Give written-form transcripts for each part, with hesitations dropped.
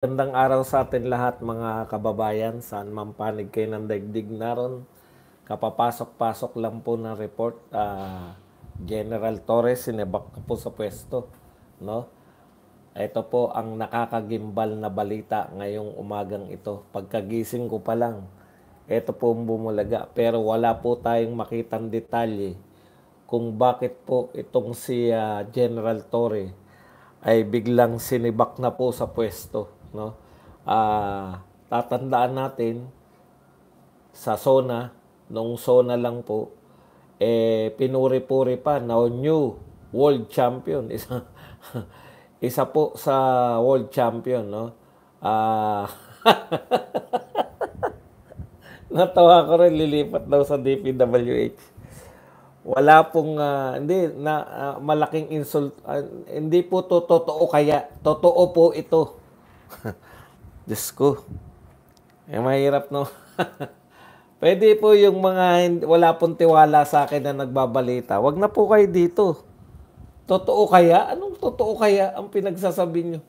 Magandang araw sa atin lahat mga kababayan, saan man panig kayo ng daigdig naron. Kapapasok-pasok lang po ng report, General Torres sinebak na po sa pwesto. No? Ito po ang nakakagimbal na balita ngayong umagang ito. Pagkagising ko pa lang, ito po ang bumulaga. Pero wala po tayong makitang detalye kung bakit po itong si General Torre ay biglang sinibak na po sa pwesto, no? Tatandaan natin sa SONA, nung SONA lang po, pinuri-puri pa na new world champion. Isa po sa world champion, no? Ah, natawa ko rin, lilipat daw sa DPWH. Wala pong malaking insult. Hindi po to totoo kaya. Totoo po ito. Diyos ko. Mahirap, no? Pwede po yung mga wala pong tiwala sa akin na nagbabalita. Wag na po kayo dito. Totoo kaya? Anong totoo kaya ang pinagsasabi nyo?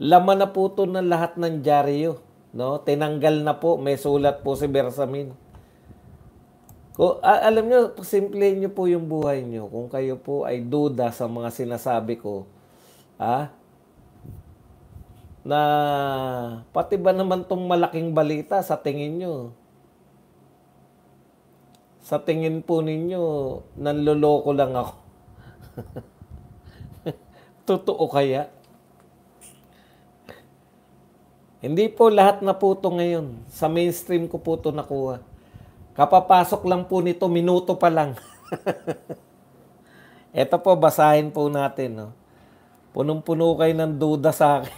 Laman na po to ng lahat ng dyaryo. No? Tinanggal na po. May sulat po si Bersamin. Alam nyo, simple nyo po yung buhay nyo. Kung kayo po ay duda sa mga sinasabi ko, na pati ba naman tong malaking balita sa tingin nyo? Sa tingin po ninyo, nanloloko lang ako. Totoo kaya? Hindi po lahat na po to ngayon. Sa mainstream ko po to nakuha. Kapapasok lang po nito, minuto pa lang. Ito po, basahin po natin. No? Punong-puno kayo ng duda sa akin.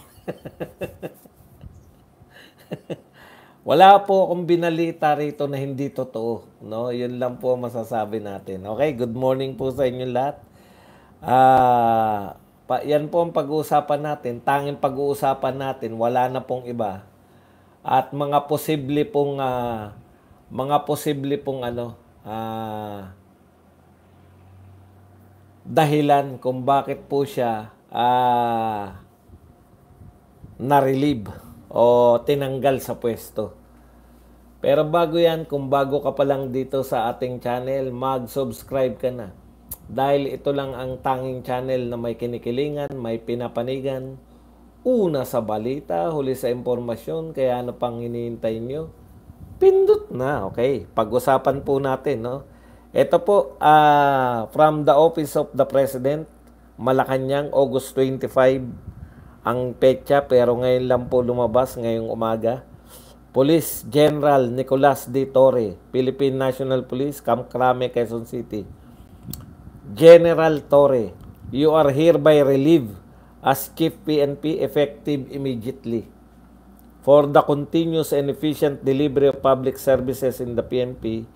Wala po akong binalita rito na hindi totoo. No? Yun lang po masasabi natin. Okay, good morning po sa inyo lahat. Yan po ang pag-uusapan natin. Tanging pag-uusapan natin, wala na pong iba. At mga posible pong dahilan kung bakit po siya na-relieve o tinanggal sa pwesto. Pero bago yan, kung bago ka pa lang dito sa ating channel, mag-subscribe ka na. Dahil ito lang ang tanging channel na may kinikilingan, may pinapanigan, una sa balita, huli sa impormasyon, kaya ano pang hinihintay nyo? Pindot na, okay. Pag-usapan po natin, no? Ito po, from the Office of the President, Malacanang, August 25, ang petsa, pero ngayon lang po lumabas, ngayong umaga. Police General Nicolas D. Torre, Philippine National Police, Camp Crame, Quezon City. General Torre, you are hereby relieved as Chief PNP effective immediately. For the continuous and efficient delivery of public services in the PNP,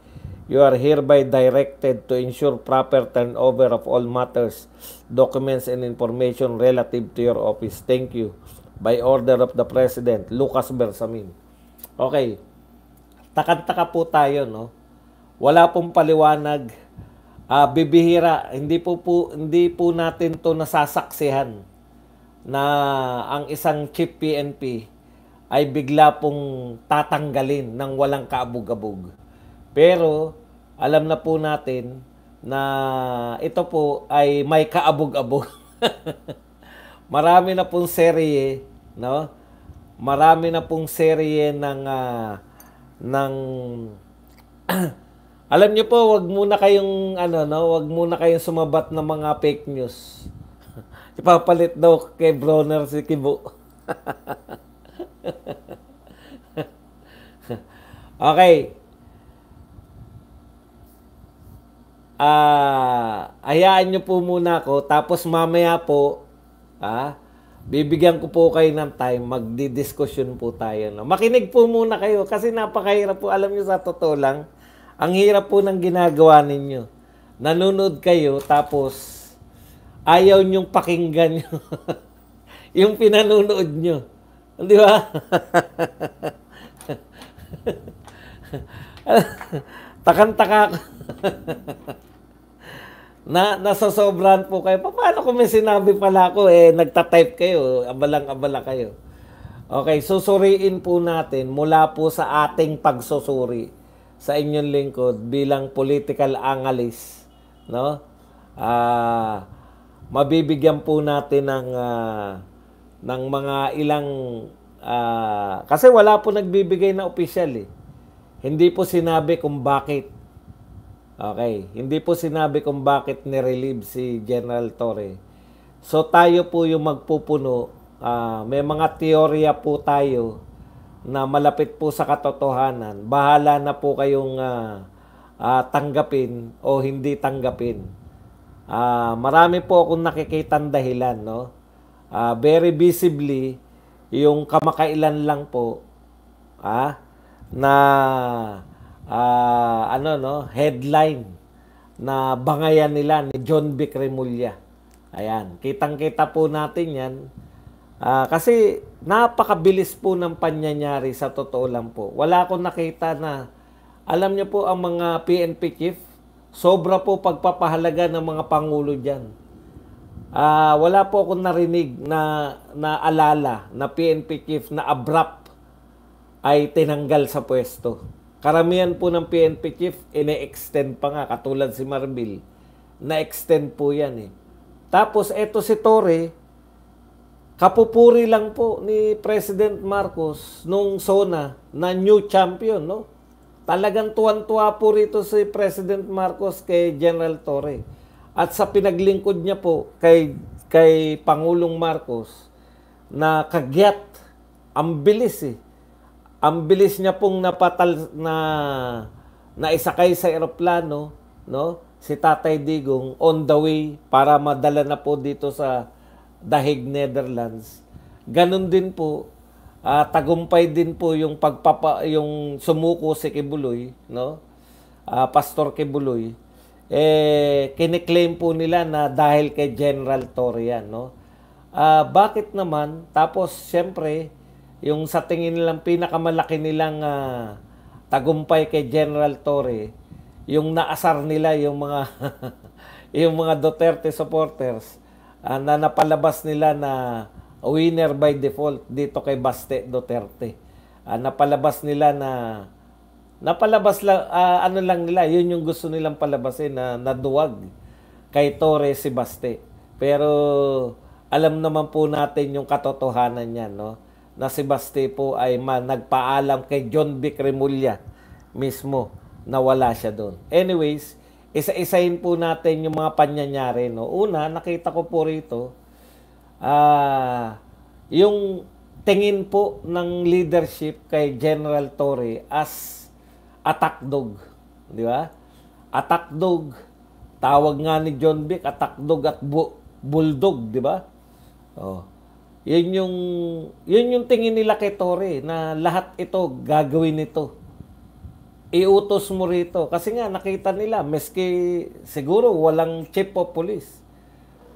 you are hereby directed to ensure proper turnover of all matters, documents, and information relative to your office. Thank you. By order of the President, Lucas Bersamin. Okay. Takad-taka po tayo, no? Wala pong paliwanag. Bibihira. Hindi po natin to nasasaksihan na ang isang Chief PNP ay bigla pong tatanggalin ng walang kaabog-abog. Pero, alam na po natin na ito po ay may kaabog-abog. Marami na pong serye, no? Marami na pong serye ng alam niyo po, wag muna kayong wag muna kayong sumabat ng mga fake news. Ipapalit daw kay Bronner si Kibo. Okay. Hayaan nyo po muna ako. Tapos mamaya po, bibigyan ko po kayo ng time. Magdi-discussion po tayo. No? Makinig po muna kayo kasi napakahirap po. Alam nyo sa totoo lang, ang hirap po ng ginagawa ninyo. Nanonood kayo tapos ayaw nyong pakinggan nyo. Yung pinanonood nyo. Di ba? Takan-taka nasasobran po kayo. Paano kung may sinabi pala ako, nagtatype kayo, abalang-abala kayo. Okay, susuriin po natin mula po sa ating pagsusuri sa inyong lingkod bilang political analyst, no? Ah, mabibigyan po natin ng mga ilang kasi wala po nagbibigay na opisyal eh. Hindi po sinabi kung bakit. Okay, hindi po sinabi kung bakit ni-relieve si General Torre. So tayo po yung magpupuno. May mga teorya po tayo na malapit po sa katotohanan. Bahala na po kayong tanggapin o hindi tanggapin. Marami po akong nakikitang dahilan, no? Very visibly, yung kamakailan lang po, na headline na bangayan nila ni John Vic Remulla. Ayan, kitang-kita po natin yan. Kasi napakabilis po ng panyanyari sa totoo lang po. Wala akong nakita na, alam niyo po ang mga PNP chief, sobra po pagpapahalaga ng mga pangulo dyan. Wala po akong narinig na alala na PNP chief na abrupt ay tinanggal sa pwesto. Karamihan po ng PNP chief, ine-extend pa nga, katulad si Marbil. Na-extend po yan eh. Tapos, eto si Torre, kapupuri lang po ni President Marcos nung SONA na new champion, no? Talagang tuwan-tuwa po rito si President Marcos kay General Torre. At sa pinaglingkod niya po kay Pangulong Marcos na kagyat, ang bilis eh. Ang bilis niya pong naisakay sa eroplano, no? Si Tatay Digong on the way para madala na po dito sa The Hague, Netherlands. Ganon din po, tagumpay din po yung yung sumuko si Kibuloy, no? Pastor Kibuloy. Kiniklaim po nila na dahil kay General Torre yan, no? Bakit naman? Tapos, siyempre, yung sa tingin nilang pinakamalaki nilang tagumpay kay General Torre, yung naasar nila yung mga yung mga Duterte supporters na napalabas nila na winner by default dito kay Baste Duterte. Napalabas nila lang nila, yun yung gusto nilang palabasin na naduwag kay Torre si Baste. Pero alam naman po natin yung katotohanan niyan, no? Na si Baste po ay nagpaalam kay John Vic Remulla mismo na wala siya doon. Anyways, isa-isahin po natin yung mga panyanyari, no? Una, nakita ko po rito, yung tingin po ng leadership kay General Torre as attack dog. Di ba? Attack dog. Tawag nga ni John Vic, attack dog at bulldog. Di ba? Oh. Yun yung tingin nila kay Torre na lahat ito, gagawin nito. Iutos mo rito. Kasi nga, nakita nila, meski siguro walang chief of police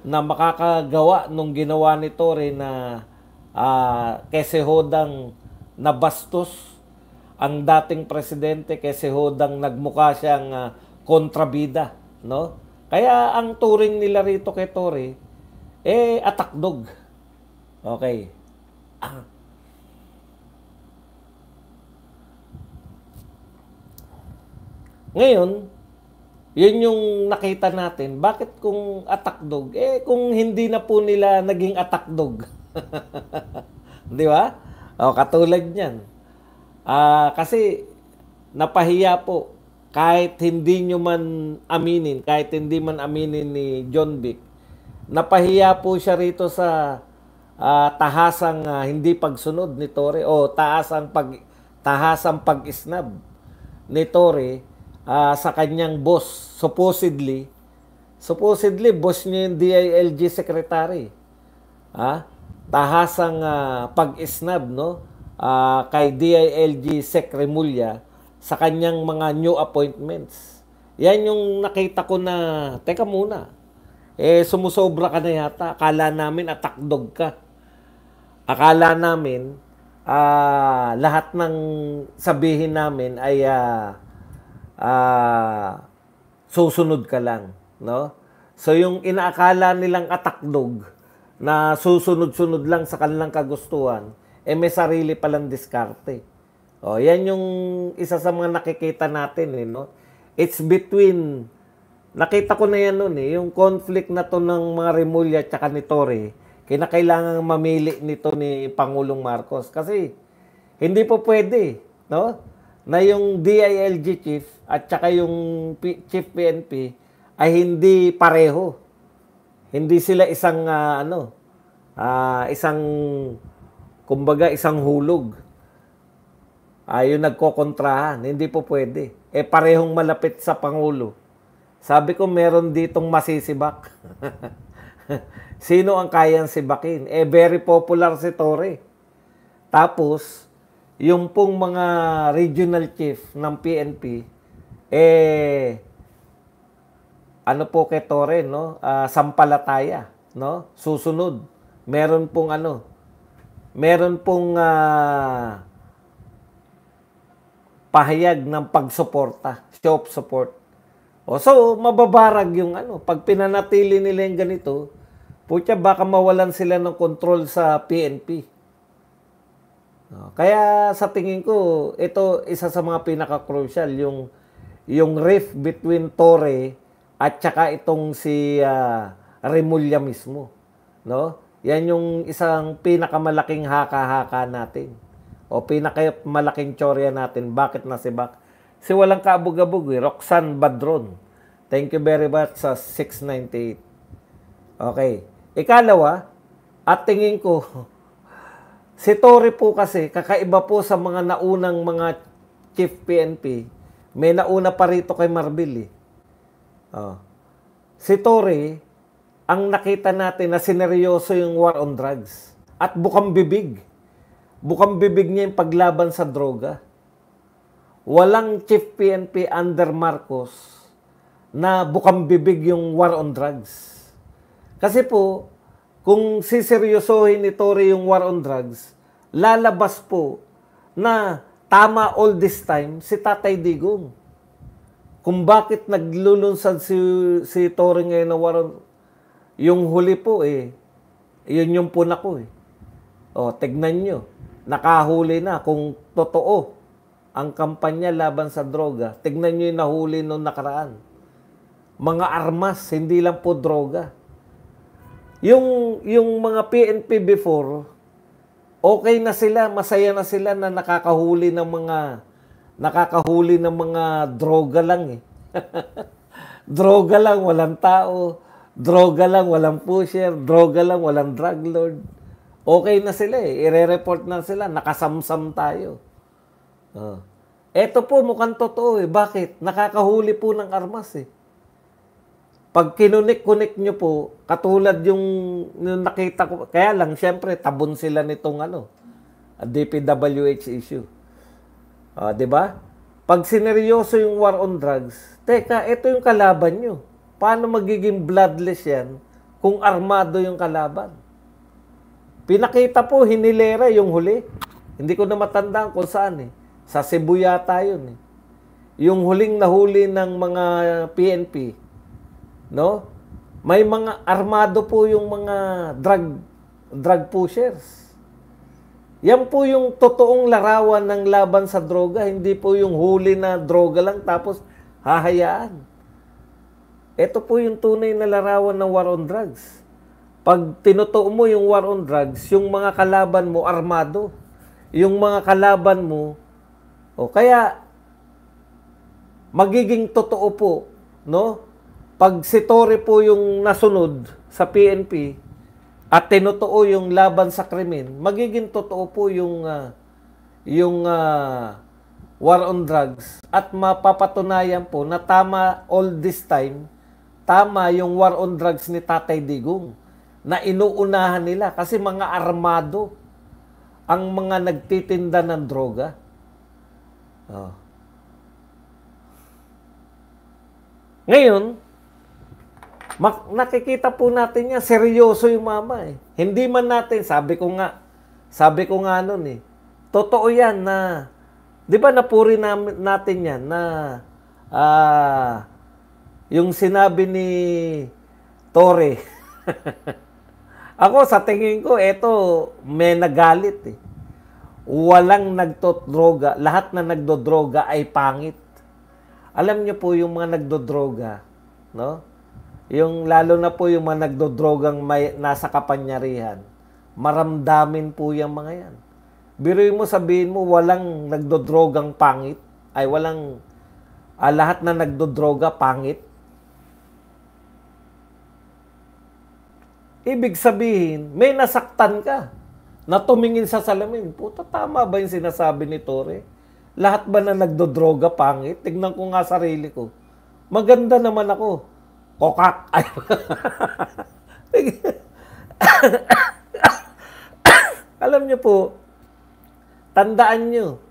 na makakagawa nung ginawa ni Torre na kese hodang nabastos ang dating presidente, kese hodang nagmukha siyang kontrabida, no? Kaya ang turing nila rito kay Torre, attack dog. Okay. Ngayon, yun yung nakita natin. Bakit kung attack dog? Kung hindi na po nila naging attack dog. Di ba? Katulad niyan. Kasi napahiya po. Kahit hindi nyo man aminin, kahit hindi man aminin ni John Vic, napahiya po siya rito sa tahasang hindi pagsunod ni Torre o tahasang pag-isnab ni Torre sa kanyang boss. Supposedly boss niya yung DILG secretary. Tahasang pag-isnab, no? Kay DILG Sec Remulla sa kanyang mga new appointments. Yan yung nakita ko na, teka muna, sumusobra ka na yata. Akala namin attack dog ka. Akala namin lahat ng sabihin namin ay susunod ka lang, no? So yung inaakala nilang attack dog na susunod-sunod lang sa kanilang kagustuhan, may sarili palang diskarte. O, yan yung isa sa mga nakikita natin, no? It's between, nakita ko na yan noon, yung conflict na to ng mga Remulla at ni Torre, kinakailangan mamili nito ni Pangulong Marcos. Kasi, hindi po pwede, no? Na yung DILG chief at saka yung chief PNP ay hindi pareho. Hindi sila isang, isang, kumbaga, isang hulog. Yung nagkokontrahan. Hindi po pwede. Parehong malapit sa Pangulo. Sabi ko, meron ditong masisibak. Sino ang kayang sibakin? Very popular si Torre. Tapos, yung pong mga regional chief ng PNP, ano po kay Torre, no? Sampalataya, no? Susunod. Meron pong pahayag ng pagsuporta, show of support. So, mababarag yung pag pinanatili nila yung ganito, putya, baka mawalan sila ng control sa PNP. Kaya sa tingin ko, ito isa sa mga pinaka-crucial, yung rift between Torre at saka itong si Remulla mismo. No? Yan yung isang pinakamalaking haka-haka natin. O pinakamalaking tsorya natin. Bakit nasibak? Si walang kaabog-abog, Roxanne Badron. Thank you very much sa 698. Okay. Ikalawa, at tingin ko, si Torre po kasi, kakaiba po sa mga naunang mga chief PNP, may nauna pa rito kay Marbil. Si Torre, ang nakita natin na sineryoso yung war on drugs. At bukang bibig. Bukang bibig niya yung paglaban sa droga. Walang chief PNP under Marcos na bukang bibig yung war on drugs. Kasi po, kung siseryosohin ni Torre yung war on drugs, lalabas po na tama all this time si Tatay Digong. Kung bakit naglulunsad si Torre ngayon na war on, yung huli po yun yung puna ko tignan nyo, nakahuli na kung totoo ang kampanya laban sa droga. Tignan nyo yung nahuli noong nakaraan. Mga armas, hindi lang po droga. Yung mga PNP before, okay na sila, masaya na sila na nakakahuli ng mga droga lang Droga lang, walang tao. Droga lang, walang pusher. Droga lang, walang drug lord. Okay na sila ire-report na sila. Nakasamsam tayo. Eto po, mukhang totoo Bakit? Nakakahuli po ng armas Pag kinunik-kunik nyo po, katulad yung nakita ko, kaya lang, syempre, tabon sila nitong DPWH issue. Diba? Pag sineryoso yung war on drugs, teka, ito yung kalaban nyo. Paano magiging bloodless yan kung armado yung kalaban? Pinakita po, hinilera yung huli. Hindi ko na matandaan kung saan Sa Cebu yata yun Yung huling nahuli ng mga PNP, no? May mga armado po yung mga drug pushers. Yan po yung totoong larawan ng laban sa droga. Hindi po yung huli na droga lang tapos hahayaan. Ito po yung tunay na larawan ng war on drugs. Pag tinutuo mo yung war on drugs, yung mga kalaban mo armado. Yung mga kalaban mo, kaya magiging totoo po, no? Pag si Torre po yung nasunod sa PNP at tinutuo yung laban sa krimen, magiging totoo po yung war on drugs at mapapatunayan po na tama all this time, tama yung war on drugs ni Tatay Digong na inuunahan nila kasi mga armado ang mga nagtitinda ng droga. Ngayon, nakikita po natin yan, seryoso yung mama Hindi man natin, sabi ko nga nun totoo yan na, di ba napuri natin yan na yung sinabi ni Torre. Ako, sa tingin ko, may nagalit walang nagtodroga, lahat na nagdodroga ay pangit. Alam niyo po yung mga nagdodroga, no? Yung lalo na po yung mga nagdodrogang nasa kapangyarihan, maramdamin po yung mga yan. Biruin mo, sabihin mo, walang nagdodrogang pangit, ay walang, lahat na nagdodroga pangit. Ibig sabihin, may nasaktan ka na tumingin sa salamin. Puta, tama ba yung sinasabi ni Tore? Lahat ba na nagdodroga pangit? Tignan ko nga sarili ko. Maganda naman ako. Kokak. Ay. Alam niyo po, tandaan niyo,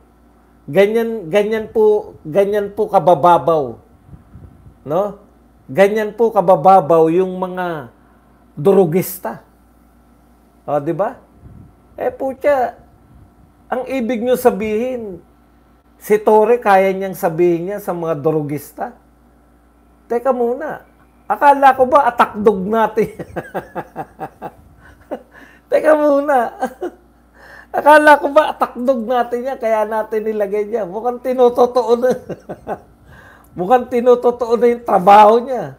ganyan po kabababaw. No? Ganyan po kabababaw yung mga durugista. O, di ba? Putya, ang ibig nyo sabihin, si Tore kaya niyang sabihin niya sa mga durugista? Teka muna, akala ko ba atakdog natin? Teka muna, akala ko ba atakdog natin niya, kaya natin nilagay niya? Mukhang tinutotoo na. Mukhang tinutotoo na yung trabaho niya.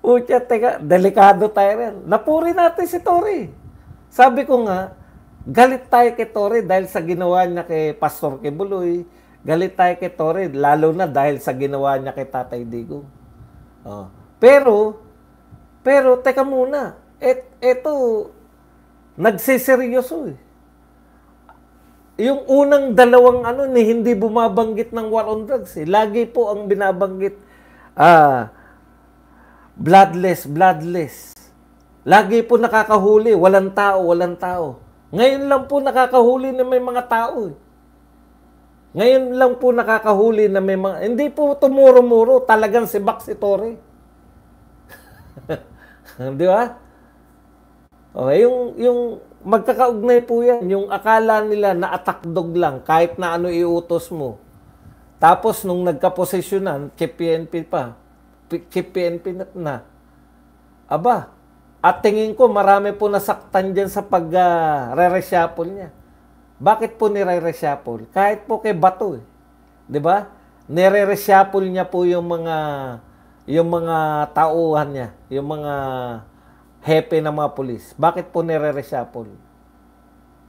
Pucha, teka, delikado tayo rin. Napuri natin si Tore. Sabi ko nga, galit tayo kay Tore dahil sa ginawa niya kay Pastor Kibuloy. Galit tayo kay Tore, lalo na dahil sa ginawa niya kay Tatay Digong. Oh. Pero, teka muna. Eto, nagsiseryoso eh. Yung unang dalawang hindi bumabanggit ng war on drugs eh. Lagi po ang binabanggit, bloodless. Lagi po nakakahuli, walang tao. Ngayon lang po nakakahuli na may mga tao. Ngayon lang po nakakahuli na may mga, hindi po tumuro-muro, talagang sibak si Tore. Di ba? Okay, yung magkakaugnay po yan, yung akala nila na atakdog lang, kahit na ano iutos mo. Tapos nung nagkaposisyonan, Chief PNP pa, Chief PNP na. Aba, at tingin ko marami po nasaktan dyan sa pag-re-reshuffle niya. Bakit po nire-reshuffle? Kahit po kay Bato eh. Di ba? Nire-reshuffle niya po yung mga tauhan niya, yung mga hepe ng mga pulis. Bakit po nire-reshuffle?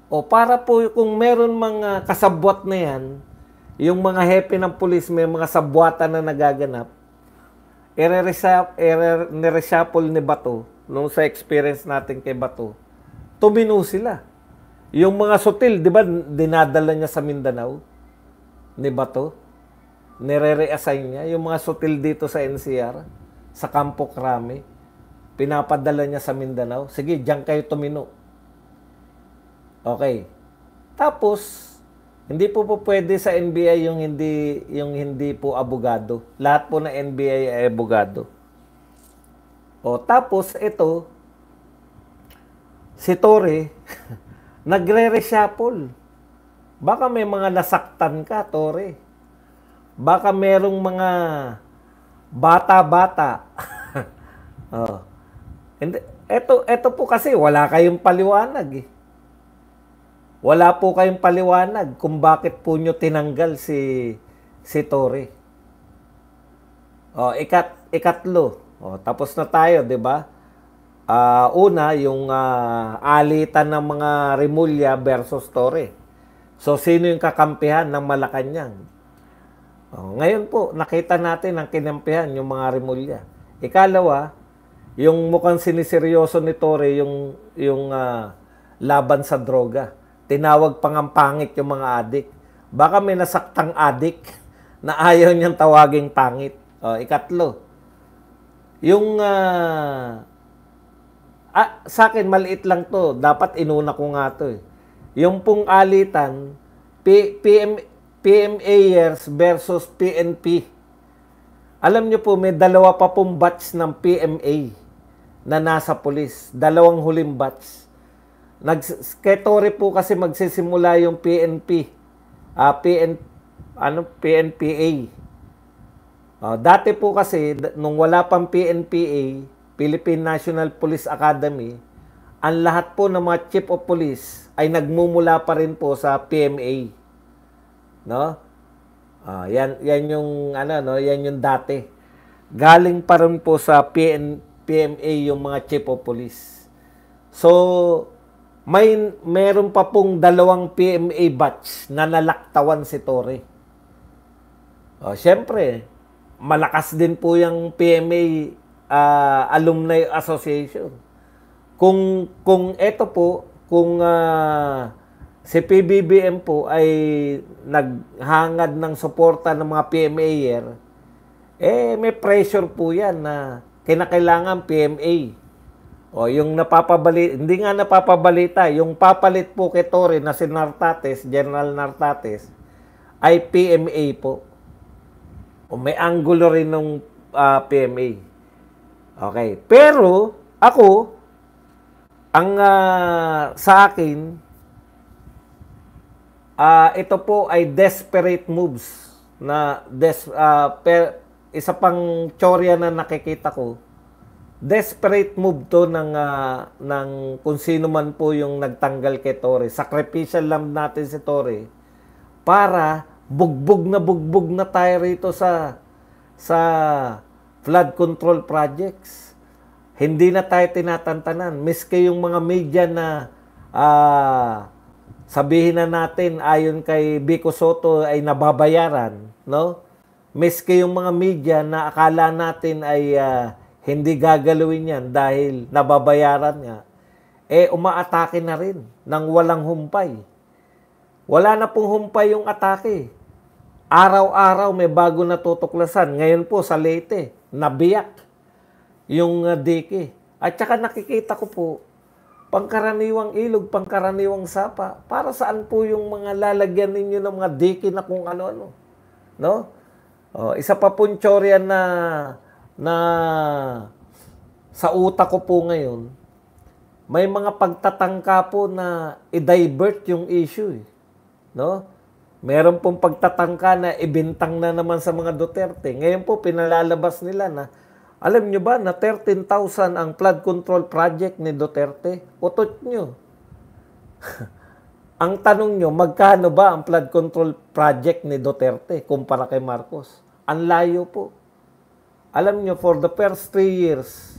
O para po kung meron mga kasabwat na yan, yung mga hepe ng pulis, may mga sabwatan na nagaganap, nire-reshuffle ni Bato, nung sa experience natin kay Bato, tumino sila. Yung mga sutil, di ba, dinadala niya sa Mindanao ni Bato? Nire-reassign niya. Yung mga sutil dito sa NCR, sa Campo Crame, pinapadala niya sa Mindanao. Sige, diyan kayo tumino. Okay. Tapos, hindi po pwede sa NBI yung hindi po abogado. Lahat po na NBI ay abogado. O tapos ito si Tore nagre-reshuffle. Baka may mga nasaktan ka, Tore. Baka merong mga bata-bata. Oh. Ito po kasi wala kayong paliwanag eh. Wala po kayong paliwanag kung bakit po nyo tinanggal si Tore. Ikatlo. Tapos na tayo, di ba? Una, yung alitan ng mga Rimulya versus Tore. So, sino yung kakampihan ng Malacanang? Ngayon po, nakita natin ang kinampihan, yung mga Rimulya. Ikalawa, yung mukhang siniseryoso ni Tore, yung laban sa droga. Tinawag pang ang pangit yung mga adik. Baka may nasaktang adik na ayaw niyang tawaging pangit. Ikatlo, yung sa akin maliit lang to, dapat inuna ko nga to eh. Yung pong alitan, PMAers versus PNP. Alam niyo po, may dalawa pa pong batch ng PMA na nasa pulis. Dalawang huling batch. Kay Tore po kasi magsisimula yung PNP. PNPA. Dati po kasi, nung wala pang PNPA, Philippine National Police Academy, ang lahat po ng mga chief of police ay nagmumula pa rin po sa PMA. No? Yan yung yan yung dati. Galing pa rin po sa PMA yung mga chief of police. So, meron pa pong 2 PMA batch na nalaktawan si Torre. Siyempre, malakas din po yung PMA Alumni Association. Kung ito po, kung si PBBM po ay naghangad ng suporta ng mga PMAer, may pressure po yan na kinakailangan PMA. Yung hindi nga napapabalita, yung papalit po kay Torre na si Nartates, General Nartates, ay PMA po. May angulo rin ng PMA. Okay. Pero, ako, sa akin, ito po ay desperate moves na isa pang tsorya na nakikita ko. Desperate move to ng kung sino man po yung nagtanggal kay Torre. Sacrificial lamb natin si Torre para bugbog na tayo rito sa flood control projects. Hindi na tayo tinatantanan. Miski yung mga media na sabihin na natin ayon kay Vico Soto ay nababayaran, no? Miski yung mga media na akala natin ay hindi gagalawin yan dahil nababayaran nga, umaatake na rin nang walang humpay. Wala na pong humpay yung atake. Araw-araw may bago na tutuklasan. Ngayon po sa Leyte, nabiyak yung dike. At saka nakikita ko po, pangkaraniwang ilog, pangkaraniwang sapa. Para saan po yung mga lalagyan ninyo ng mga dike na kung ano-ano? No? Isa pa pong tsorya na sa utak ko po ngayon, may mga pagtatangka po na i-divert yung issue. No? Meron pong pagtatangka na ibintang na naman sa mga Duterte. Ngayon po, pinalalabas nila na, alam nyo ba na 13,000 ang flood control project ni Duterte? Utot nyo. Ang tanong nyo, magkano ba ang flood control project ni Duterte kumpara kay Marcos? Ang layo po. Alam nyo, for the first 3 years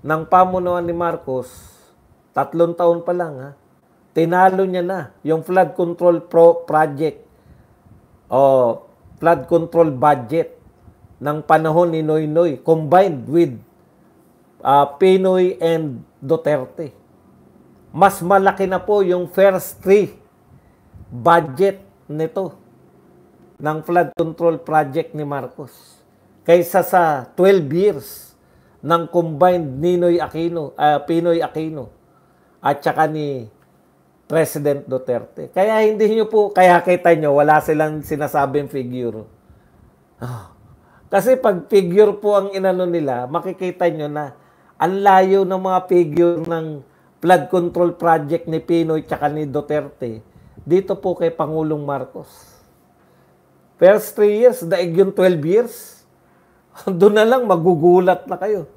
ng pamunuan ni Marcos, 3 taon pa lang, tinalo niya na yung flood control project o flood control budget ng panahon ni Noynoy combined with Pinoy and Duterte. Mas malaki na po yung first 3 budget nito ng flood control project ni Marcos kaysa sa 12 years ng combined Pinoy Aquino at saka ni President Duterte. Kaya kaya kita nyo, wala silang sinasabing figure. Kasi pag figure po ang inano nila, makikita nyo na ang layo ng mga figure ng flood control project ni Pinoy at ni Duterte dito po kay Pangulong Marcos. First 3 years, daig yung 12 years. Doon na lang, magugulat na kayo.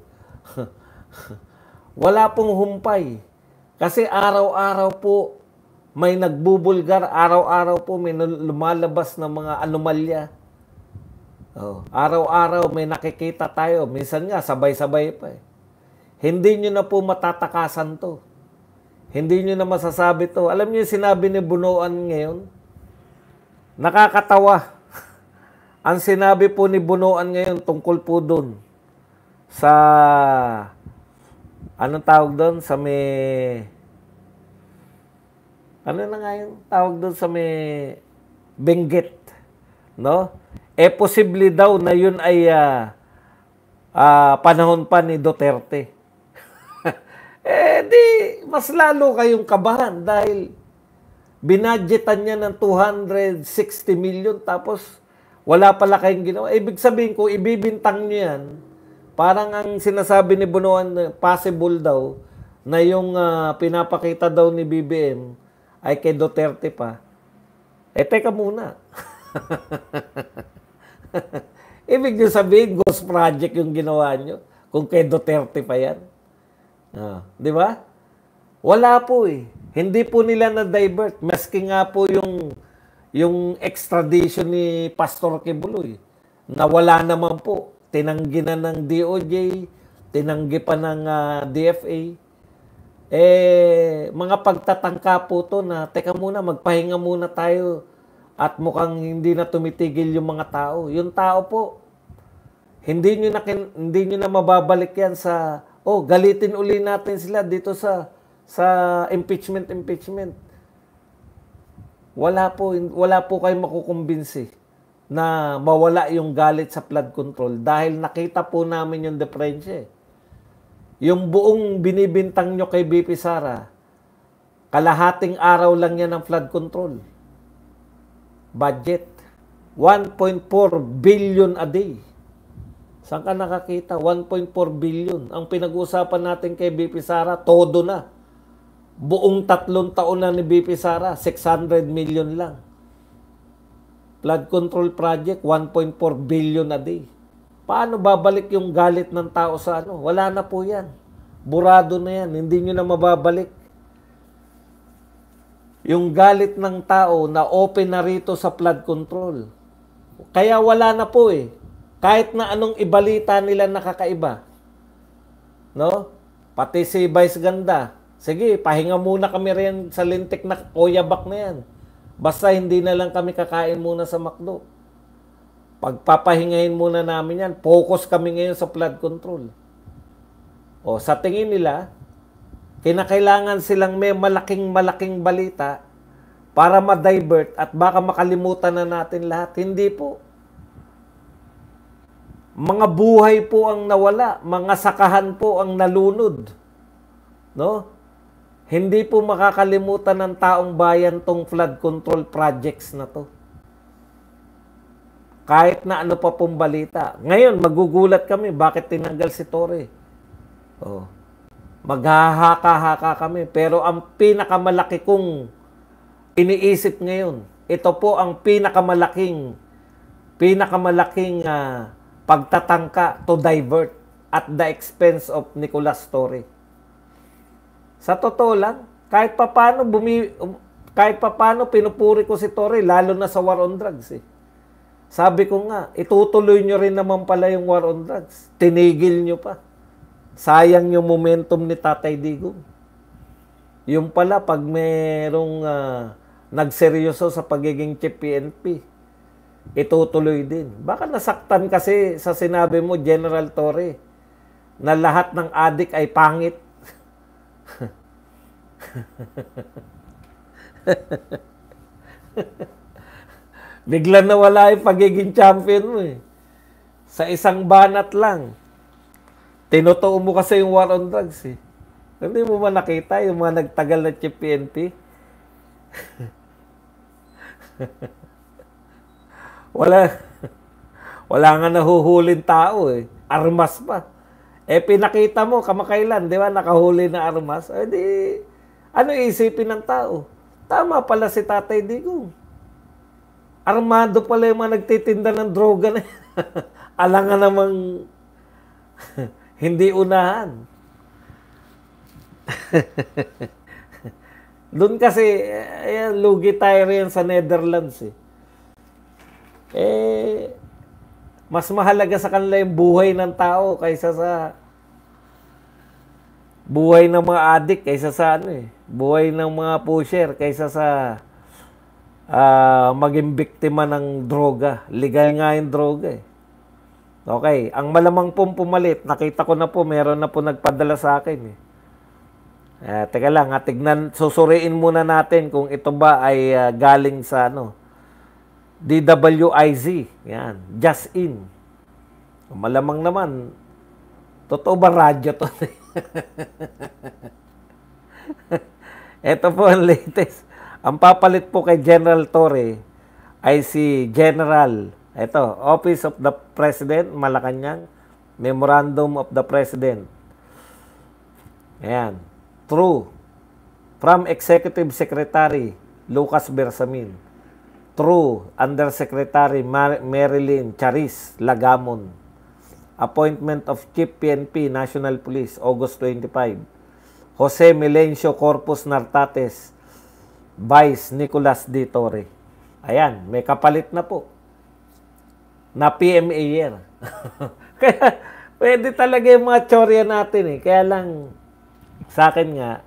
Wala pong humpay. Kasi araw-araw po may nagbubulgar, araw-araw po may lumalabas na mga anomalya. Araw-araw may nakikita tayo. Minsan nga, sabay-sabay pa. Hindi nyo na po matatakasan to. Hindi nyo na masasabi to. Alam nyo yung sinabi ni Bunoan ngayon? Nakakatawa. Ang sinabi po ni Bunoan ngayon tungkol po doon sa anong tawag doon? Sa ano na nga yung tawag doon sa Benguet, no? Posible daw na yun ay panahon pa ni Duterte. Di mas lalo kayong kabahan dahil binadgetan niya ng 260 million tapos wala pala kayong ginawa. Ibig sabihin ko, ibibintang niyo yan. Parang ang sinasabi ni Bunoan, possible daw na yung pinapakita daw ni BBM ay kay Duterte pa. Teka muna. Ibig nyo sabihin, ghost project yung ginawa nyo kung kay Duterte pa yan. Di ba? Wala po eh. Hindi po nila na-divert. Maski nga po yung extradition ni Pastor Kibuloy, na wala naman po. Tinanggi na ng DOJ, tinanggi pa ng DFA. Mga pagtatangka po to na, teka muna, magpahinga muna tayo at mukhang hindi na tumitigil yung mga tao. Yung tao po, hindi nyo na mababalik yan sa, galitin uli natin sila dito sa impeachment. Wala po kayong makukumbinsi na mawala yung galit sa flood control dahil nakita po namin yung diferensya. Yung buong binibintang nyo kay BP Sara, kalahating araw lang yan ng flood control. Budget, 1.4 billion a day. Saan ka nakakita? 1.4 billion. Ang pinag-uusapan natin kay BP Sara, todo na. Buong 3 taon na ni BP Sara, 600 million lang. Flood control project, 1.4 billion a day. Paano babalik yung galit ng tao sa ano? Wala na po yan. Burado na yan. Hindi nyo na mababalik. Yung galit ng tao na open na rito sa flood control. Kaya wala na po eh. Kahit na anong ibalita nila nakakaiba. No? Pati si Vice Ganda. Sige, pahinga muna kami rin sa lintik na oyabak na yan. Basta hindi na lang kami kakain muna sa McDo. Pagpapahingahin muna namin yan. Focus kami ngayon sa flood control. Sa tingin nila, kinakailangan silang may malaking balita para ma-divert at baka makalimutan na natin lahat. Hindi po. Mga buhay po ang nawala. Mga sakahan po ang nalunod. No? Hindi po makakalimutan ng taong bayan tong flood control projects na to. Kahit na ano pa pong balita. Ngayon, magugulat kami. Bakit tinanggal si Torre? Maghahaka-haka kami. Pero ang pinakamalaki kong iniisip ngayon, ito po ang pinakamalaking pagtatangka to divert at the expense of Nicolas Torre. Sa totoo lang, kahit papano pinupuri ko si Torre, lalo na sa war on drugs eh. Sabi ko nga, itutuloy nyo rin naman pala yung war on drugs. Tinigil nyo pa. Sayang yung momentum ni Tatay Digong. Yung pala, pag merong nagseryoso sa pagiging chief PNP, itutuloy din. Baka nasaktan kasi sa sinabi mo, General Torre, na lahat ng adik ay pangit. Bigla na wala yung pagiging champion mo eh. Sa isang banat lang. Tinutuo mo kasi yung war on drugs eh. Hindi mo ba nakita yung mga nagtagal na chief PNP? Wala nga nahuhulin tao eh. Armas pa. Pinakita mo kamakailan, di ba? Nakahuli na armas. Ano isipin ng tao? Tama pala si Tatay Digong. Armado pala yung mga nagtitinda ng droga na alangan namang hindi unahan. Doon kasi, lugi tayo rin sa Netherlands eh. Mas mahalaga sa kanila yung buhay ng tao kaysa sa buhay ng mga adik, kaysa sa buhay ng mga pusher, kaysa sa maging biktima ng droga. Legal nga yung droga eh. Okay, ang malamang pong pumalit, nakita ko na po, meron na po nagpadala sa akin eh. Teka lang, susuriin muna natin kung ito ba ay galing sa DWIZ. Yan, just in. Malamang naman, totoo ba radyo to? Ito po ang latest. Ang papalit po kay General Torre ay si General, Office of the President, Malacanang, Memorandum of the President. Ayan. True. From Executive Secretary Lucas Bersamin. True. Undersecretary Marilyn Charis Lagamon. Appointment of Chief PNP National Police, August 25. Jose Melencio Corpus Nartates, Vice Nicolas D. Torre. Ayan, may kapalit na po na PMA year. Kaya pwede talaga yung mga tsorya natin eh. Kaya lang sa akin nga,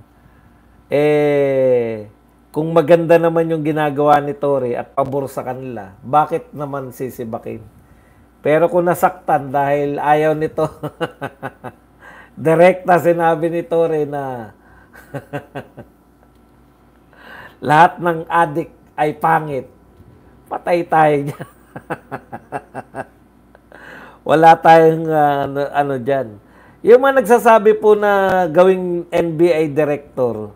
kung maganda naman yung ginagawa ni Torre at pabor sa kanila, bakit naman sisibakin? Pero kung nasaktan dahil ayaw nito, direkta sinabi ni Torre na lahat ng adik ay pangit, patay tayo dyan. Wala tayong ano dyan. Yung mga nagsasabi po na gawing NBA director,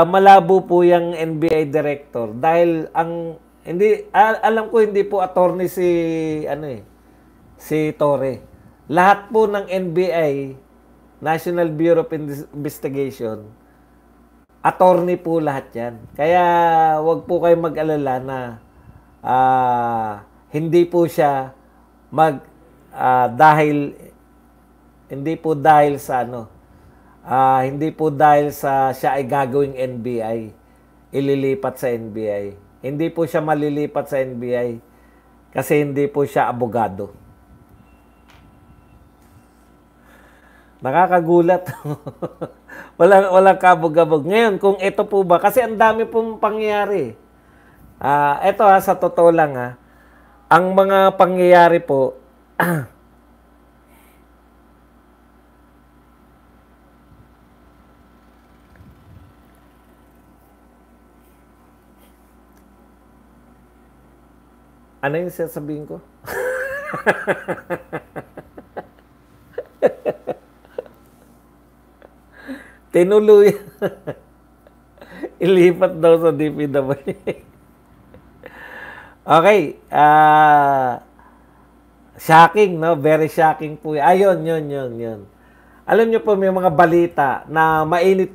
malabo po yung NBA director dahil ang hindi alam ko hindi po attorney si Torre. Lahat po ng NBA, National Bureau of Investigation, attorney po lahat 'yan. Kaya wag po kayong mag-alala na hindi po siya dahil hindi po dahil sa hindi po dahil sa siya ay gagawing NBI, ililipat sa NBI. Hindi po siya malilipat sa NBI kasi hindi po siya abogado. Nakakagulat. walang kabog-abog. Ngayon, kung ito po ba, kasi ang dami pong pangyayari. Ito sa totoo lang ang mga pangyayari po, ano yung sasabihin ko? Tinuloy. Ilipat daw sa DPWH. Okay. Shocking, no? Very shocking po. Ayun, yun. Alam niyo po, may mga balita na mainit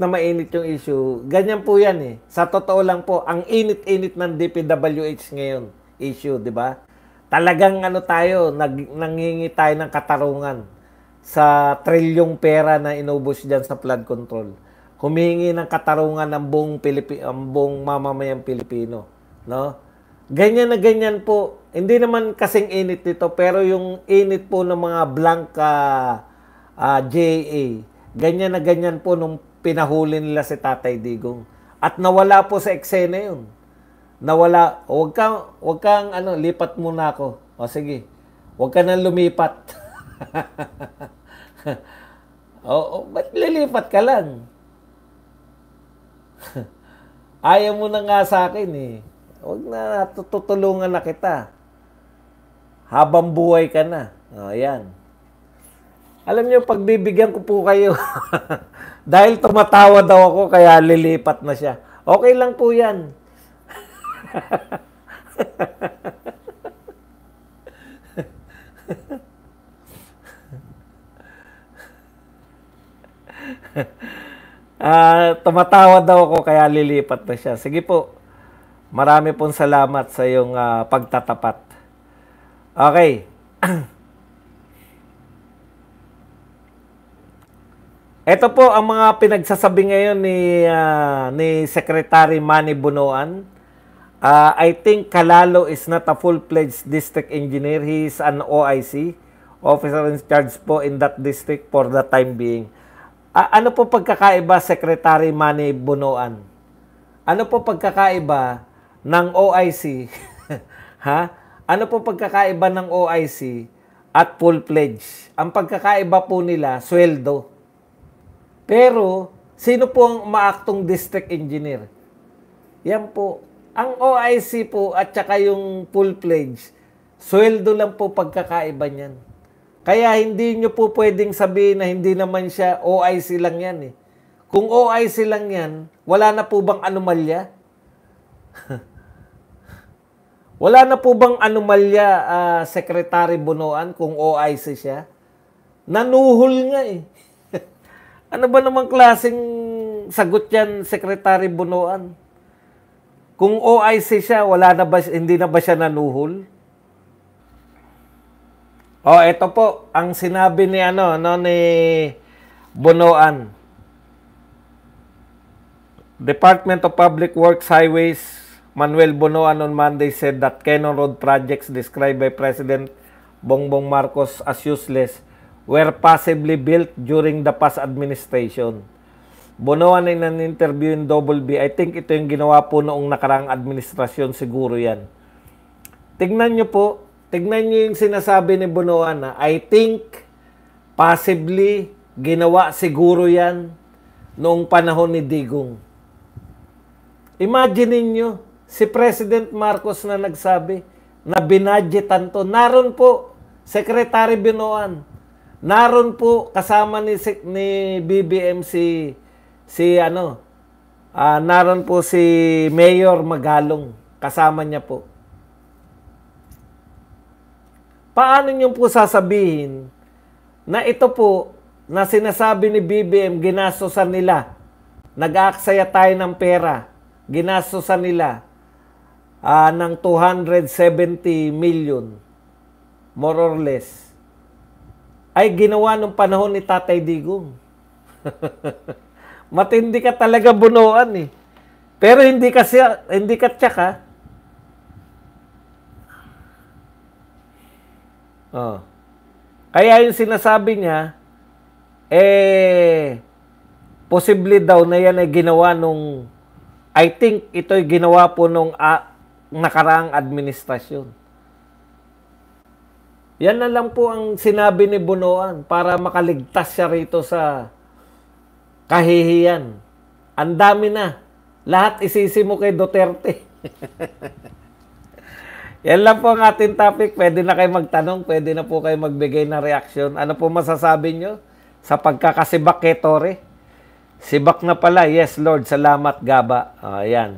yung issue. Ganyan po yan eh. Sa totoo lang po, ang init-init ng DPWH ngayon, issue, di ba? Talagang nanghingi tayo ng katarungan sa trilyong pera na inubos diyan sa flood control. Humihingi ng katarungan ang buong mamamayang Pilipino, no? Ganyan na ganyan po. Hindi naman kasing init nito, pero yung init po ng mga blanca JA, ganyan na ganyan po nung pinahuli nila si Tatay Digong. At nawala po sa eksena yun. Nawala, wag kang lipat muna ako. O sige, wag ka nang lumipat. Ba't lilipat ka lang? Ayaw mo na nga sa akin eh. Wag na, tutulungan na kita. Habang buhay ka na. Ayan. Alam niyo, pagbibigyan ko po kayo. Dahil tumatawa daw ako, kaya lilipat na siya. Okay lang po yan. Tumatawa daw ako kaya lilipat na siya. Sige po. Marami pong salamat sa iyong pagtatapat. Okay. Ito po ang mga pinagsasabi ngayon ni Secretary Manny Bonoan. I think Calalo is not a full-fledged district engineer. He is an OIC, officer in charge po in that district for the time being. Ano po pagkakaiba, Secretary Manny Bonoan? Ano po pagkakaiba ng OIC? Ha? Ano po pagkakaiba ng OIC at full-fledged? Ang pagkakaiba po nila, sweldo. Pero, sino po ang umaaktong district engineer? Yan po. Ang OIC po at saka yung full-fledged, sweldo lang po pagkakaiba niyan. Kaya hindi nyo po pwedeng sabihin na hindi naman siya OIC lang yan eh. Kung OIC lang yan, wala na po bang anomalya? Wala na po bang anomalya, Secretary Bonoan, kung OIC siya? Nanuhol nga eh. Ano ba namang klaseng sagot yan, Secretary Bonoan? Kung OIC siya, hindi na ba siya nanuhol? Ito po ang sinabi ni ni Bonoan. Department of Public Works Highways, Manuel Bonoan on Monday said that Cannon Road projects described by President Bongbong Marcos as useless were possibly built during the past administration. Bonoan in an interview in Double B, I think ito yung ginawa po noong nakaraang administrasyon, siguro yan. Tignan nyo po, tignan nyo yung sinasabi ni Bonoan na, I think, possibly, ginawa siguro yan noong panahon ni Digong. Imagine niyo si President Marcos na nagsabi na binadgetan to. Naroon po, Secretary Bonoan. Naroon po kasama ni BBM naroon po si Mayor Magalong. Kasama niya po. Paano niyo po sasabihin na ito po na sinasabi ni BBM ginastosan nila? Nag-aaksaya tayo ng pera. Ginastosan nila ng 270 million, more or less, ay ginawa nung panahon ni Tatay Digong. Matindi ka talaga, Bonoan eh. Pero hindi ka tiyak ha. Oh. Kaya yung sinasabi niya, posible daw na yan ay ginawa nung, I think ito'y ginawa po nung nakaraang administrasyon. Yan na lang po ang sinabi ni Bonoan para makaligtas siya rito sa kahihiyan. Ang dami na. Lahat isisi mo kay Duterte. Yan lang po ang ating topic. Pwede na kayo magtanong. Pwede na po kayo magbigay ng reaksyon. Ano po masasabi nyo sa pagkakasibak kay Tore? Sibak na pala. Yes, Lord. Salamat, Gaba. Ayan.